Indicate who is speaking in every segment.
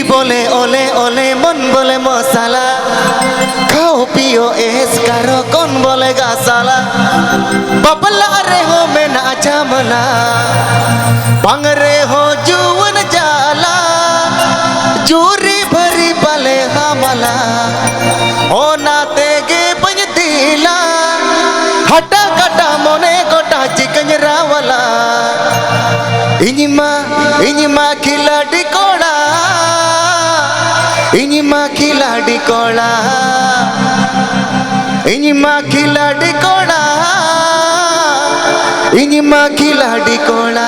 Speaker 1: दिल्ली बोले ओले ओले मन बोले मसाला खाओ पियो एस करो कौन बोले गासाला बबला रे हो में ना जमला बंग रे हो जुवन जाला चूरी भरी पले हमला ओ नाते गे पंज दिला हटा कटा मोने कोटा चिकन रावला इनिमा खिलाड़ी कोड़ा इनिमा खिलाड़ी कोड़ा इनिमा खिलाड़ी कोड़ा इनिमा खिलाड़ी कोड़ा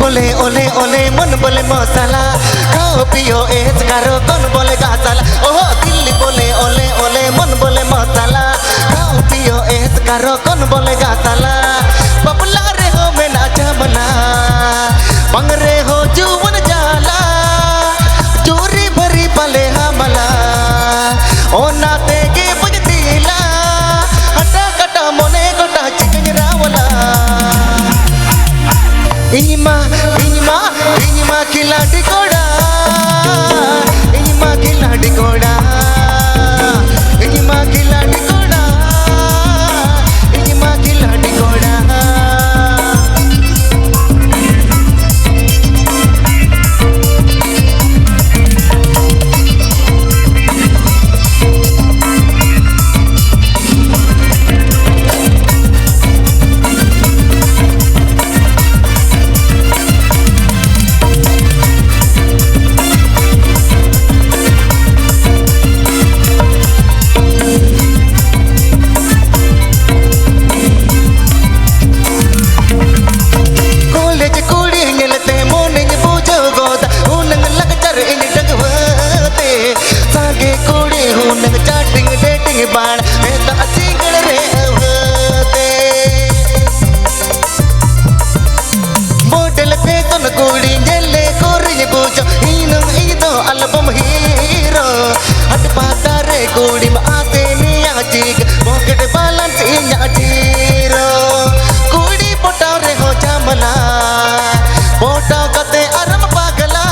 Speaker 1: बोले ओले ओले मन बोले मसाला खाओ पियो एस करो कौन बोले गासाला ओह दिल्ली बोले ओले ओले मन बोले मसाला खाओ पियो एस करो कौन बोले गासाला बबला रे हो में ना जमला बंग रे हो जुवन जाला चोरी भरी पले हमला ओ नाते के बुझ दिला हटा कटा मोने गोटा चिकन रावला इनिमा खिलाड़ी कोड़ा इनिमा खिलाड़ी कोड़ा इनिमा खिलाड़ी कोड़ा इनिमा खिलाड़ी कोड़ा बाण मैं तो सिंगल रे होते मॉडल पे तो नकुड़ी जले कोरी पूछो इनो एल्बम हीरो हट पाता रे कुड़ी में आते निया चिक पॉकेट बैलेंस इन्या जीरो कुड़ी पोटा रे हो जमला पोटा कते अरम पागला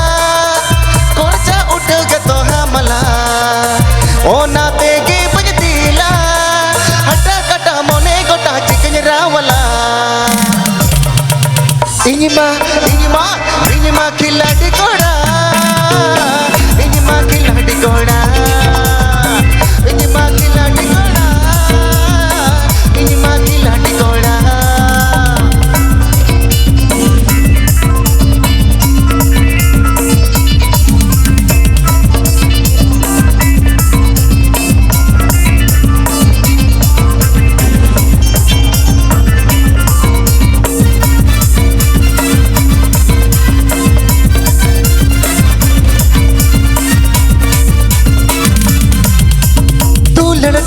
Speaker 1: कोर्चा उठ के तो हमला ओ नाते के इनिमा खिलाड़ी कोड़ा इनिमा खिलाड़ी कोड़ा इनिमा खिलाड़ी कोड़ा इनिमा खिलाड़ी कोड़ा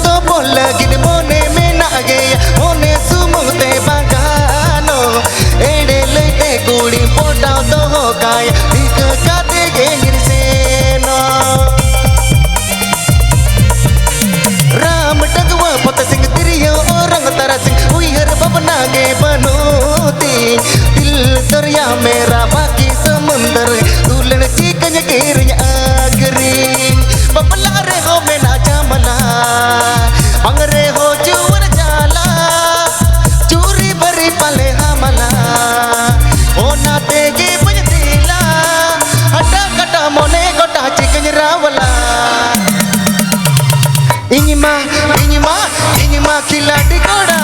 Speaker 1: तो बोल गिन मोने में ना गया मोने सुमुते बगानो एड़े लेटे कुड़ी पोटा तो हो गाय दिख काते गे गिरसेनो राम टगवा पत सिंह तिरियो औरंग तारा सिंह उइहर बबना गे बनोती दिल दरिया मेरा बाकी समुंदर दुलन चिकन केर आगरी बबला रे हो में ना जमला बंग रे हो जुवन जाला चूरी भरी पले हमला ओ नाते गे बुझ दिला हटा कटा मोने गोटा चिकन रावला इनिमा खिलाड़ी कोड़ा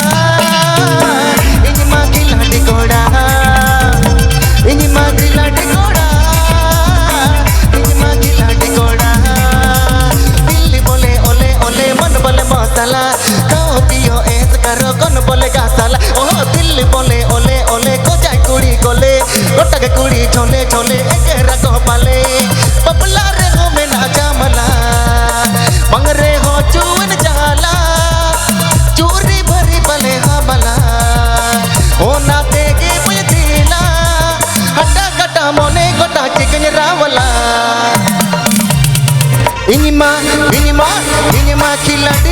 Speaker 1: इनिमा खिलाड़ी कोड़ा इनिमा खिलाड़ी कोड़ा इनिमा खिलाड़ी कोड़ा दिल्ली बोले ओले ओले मन बोले मसाला खाओ पियो एस करो कौन बोले गासाला ओह दिल्ली बोले ओले ओले को जाए कुड़ी कोले गोटा के कुड़ी छोले छोले एक रखो पाले बबला रे हो में ना जमला बंग रे हो चुवन जाला चूरी भरी बले हमला होना तेगे पुजतीला हटा कटा मोने गोटा चिकन रावला इनिमा खिलाड़ी